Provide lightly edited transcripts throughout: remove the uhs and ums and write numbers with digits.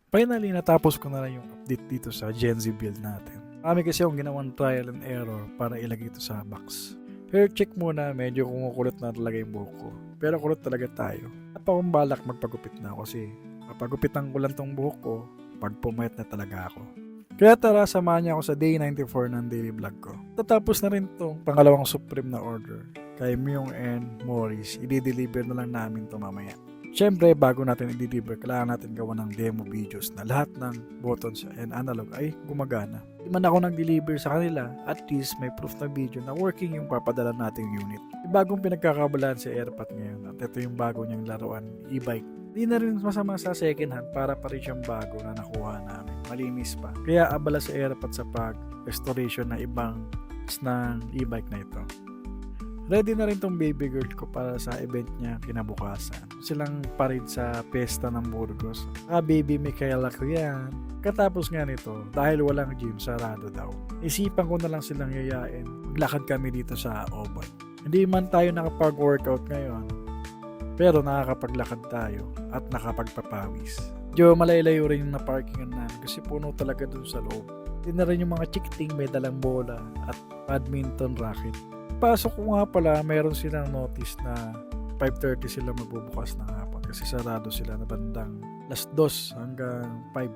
Finally, natapos ko na lang yung update dito sa Gen Z build natin. Kami kasi yung ginawang trial and error para ilagay ito sa box. Hair check muna, medyo kumukulot na talaga yung buhok ko. Pero kulot talaga tayo. At akong balak magpagupit na kasi papagupitan ko lang tong buhok ko pag pumayat na talaga ako. Kaya tara, samahan niya ako sa day 94 ng daily vlog ko. Tatapos na rin itong pangalawang supreme na order kay Myung and Morris. I-deliver na lang namin ito mamaya. Siyempre, bago natin i-deliver, kailangan natin gawa ng demo videos na lahat ng buttons and analog ay gumagana. Di man ako nag-deliver sa kanila, at least may proof na video na working yung papadala nating unit. Yung bagong pinagkakabalaan si Airpat ngayon at ito yung bago niyang laruan, e-bike. Di na rin masama sa second hand para pa rin siyang bago na nakuha namin. Malinis pa. Kaya abala si Airpat sa pag-restoration na ibang ng e-bike na ito. Ready na rin tong baby girl ko para sa event niya kinabukasan. Silang parid sa pesta ng Burgos. Baby Michaela ko yan. Katapos nga nito, dahil walang gym, sarado daw. Isipan ko na lang silang yayain. Maglakad kami dito sa Oban. Hindi man tayo nakapag-workout ngayon, pero nakakapaglakad tayo at nakapagpapawis. Medyo malaylayo rin yung na-parkingan namin kasi puno talaga dun sa loob. Hindi na rin yung mga chikiting may dalang bola at badminton racket. Pasok ko nga pala, mayroon silang notice na 5:30 sila magbubukas ng hapon kasi sarado sila na bandang alas 2 hanggang 5.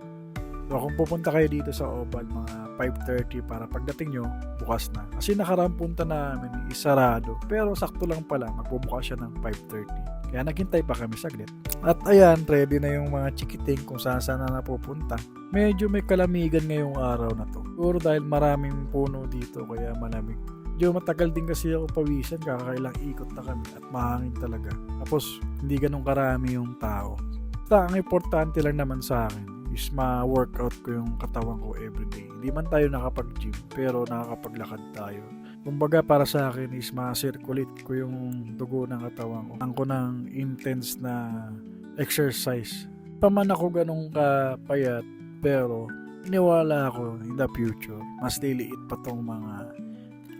So kung pupunta kayo dito sa Oval mga 5:30 para pagdating nyo, bukas na. Kasi nakaraan punta namin isarado pero sakto lang pala magbubukas siya ng 5:30. Kaya naghintay pa kami saglit. At ayan, ready na yung mga chikiting kung saan na napupunta. Medyo may kalamigan ngayong araw na to. Siguro dahil maraming puno dito kaya malamig. Medyo matagal din kasi ako pawisan, kakailang ikot na kami at mahangin talaga. Tapos hindi ganun karami yung tao. Basta ang importante lang naman sa akin is ma-workout ko yung katawan ko everyday. Hindi man tayo nakapag-gym pero nakakapaglakad tayo. Kumbaga para sa akin is ma-circulate ko yung dugo ng katawan ko. Ang ko ng intense na exercise. Paman ako ganun kapayat pero iniwala ako in the future mas liliit pa tong mga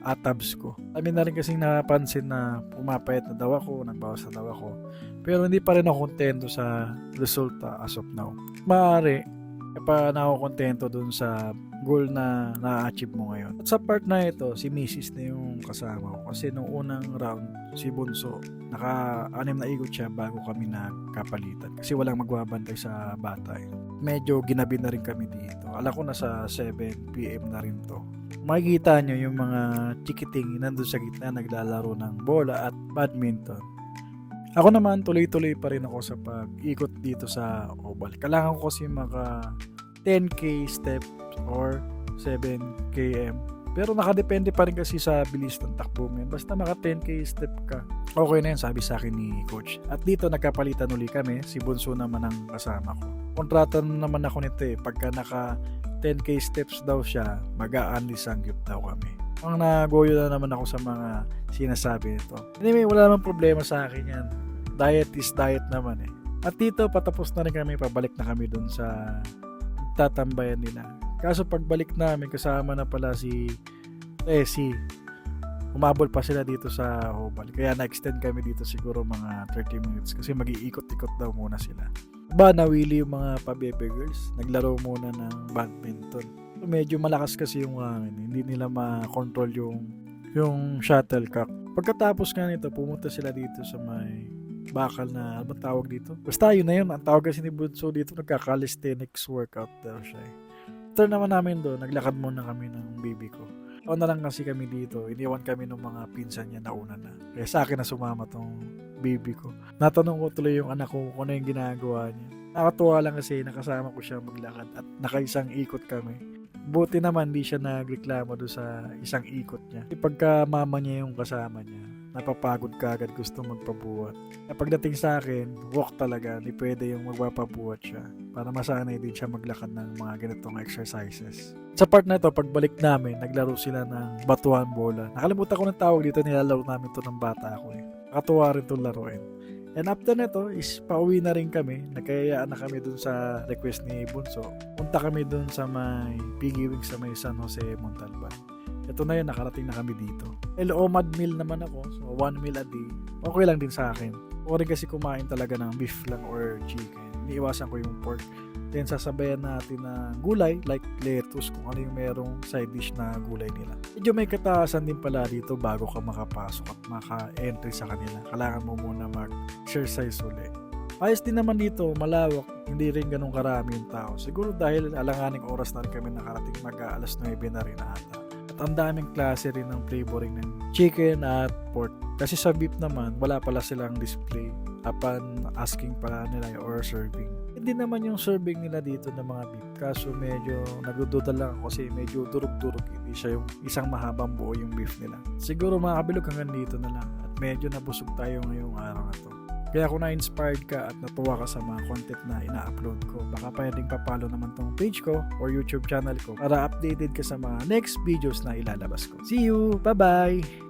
atabs ko. Amin na rin kasing napansin na pumapayat na daw ako, nagbawas na daw ako. Pero hindi pa rin ako kontento sa resulta as of now. Maaari, pa na ako kontento dun sa goal na na-achieve mo ngayon. At sa part na ito, si Mrs. na yung kasama ko. Kasi nung unang round, si Bunso, naka-6 na ikot siya bago kami nagkapalitan. Kasi walang magbabantay sa bata. Medyo ginabi na rin kami dito. Alam ko na sa 7 PM na rin to. Makikita nyo yung mga chikiting nandun sa gitna naglalaro ng bola at badminton. Ako naman tuloy-tuloy pa rin ako sa pag-ikot dito sa oval. Kailangan ko kasi maka 10k steps or 7 km. Pero nakadepende pa rin kasi sa bilis ng takbo mo yan. Basta maka 10k step ka, okay na yan, sabi sa akin ni coach. At dito nagkapalitan uli kami. Si Bunso naman ang kasama ko. Kontrata naman ako nito pagka naka 10k steps daw siya, mag-a-unli sangyup daw kami. Ang nagoyo na naman ako sa mga sinasabi nito. Anyway, wala namang problema sa akin yan. Diet is diet naman At dito, patapos na rin kami, pabalik na kami dun sa tatambayan nila. Kaso pagbalik namin, kasama na pala si Tessie. Umabol pa sila dito sa Oval. Kaya na-extend kami dito siguro mga 30 minutes kasi mag-iikot-ikot daw muna sila. Nawili yung mga pabebe girls. Naglaro muna ng badminton. So, medyo malakas kasi yung hangin. Hindi nila ma-control yung shuttlecock. Pagkatapos nga nito, pumunta sila dito sa may bakal na, ano tawag dito? Basta yun na yun. Ang tawag kasi ni Bunso dito, nagka-calisthenics workout daw siya. After naman namin doon, naglakad muna kami ng baby ko. O na lang kasi kami dito, iniwan kami ng mga pinsan niya nauna na. Kaya sa akin na sumama tong baby ko. Natanong ko tuloy yung anak ko kung ano yung ginagawa niya. Nakatuwa lang kasi nakasama ko siya maglakad at nakaisang ikot kami. Buti naman di siya nagreklamo doon sa isang ikot niya. Pagka mama niya yung kasama niya, napapagod ka agad, gusto magpabuhat. Pagdating sa akin, walk talaga, hindi pwede yung magpapabuhat siya para masanay din siya maglakad ng mga ganitong exercises. Sa part na ito, pagbalik namin, naglaro sila ng batuhan bola. Nakalimutan ko ng tawag dito, nilalaro namin ito ng bata ako Nakatuwa rin itong laruin. And after nito is pauwi na rin kami. Nagkayayaan na kami dun sa request ni Bunso. Punta kami dun sa may Piggy Wings sa may San Jose, Montalban. Ito na yun, nakarating na kami dito. OMAD meal naman ako. So 1 meal a day. Okay lang din sa akin. O rin kasi kumain talaga ng beef lang or chicken. iniiwasan ko yung pork. Then sasabayan natin ng gulay like lettuce kung ano yung merong side dish na gulay nila. Medyo may kataasan din pala dito bago ka makapasok at maka-entry sa kanila. Kailangan mo muna mag-exercise ulit. Ayos din naman dito, malawak, hindi rin ganun karami yung tao. Siguro dahil alanganing oras na rin kami nakarating mag-aalas 9 na rin ata. At ang daming klase rin ng flavoring ng chicken at pork. Kasi sa beef naman, wala pala silang display upon asking pala nila or serving. Hindi naman yung serving nila dito ng mga beef. Kaso medyo nagdududa lang ako kasi medyo durug-durug. Hindi siya yung isang mahabang buo yung beef nila. Siguro mga kabilog hanggang dito na lang. At medyo nabusog tayo ngayong araw na to. Kaya kung na-inspired ka at natuwa ka sa mga content na ina-upload ko, baka pwedeng papalo naman tong page ko or YouTube channel ko para updated ka sa mga next videos na ilalabas ko. See you! Bye-bye!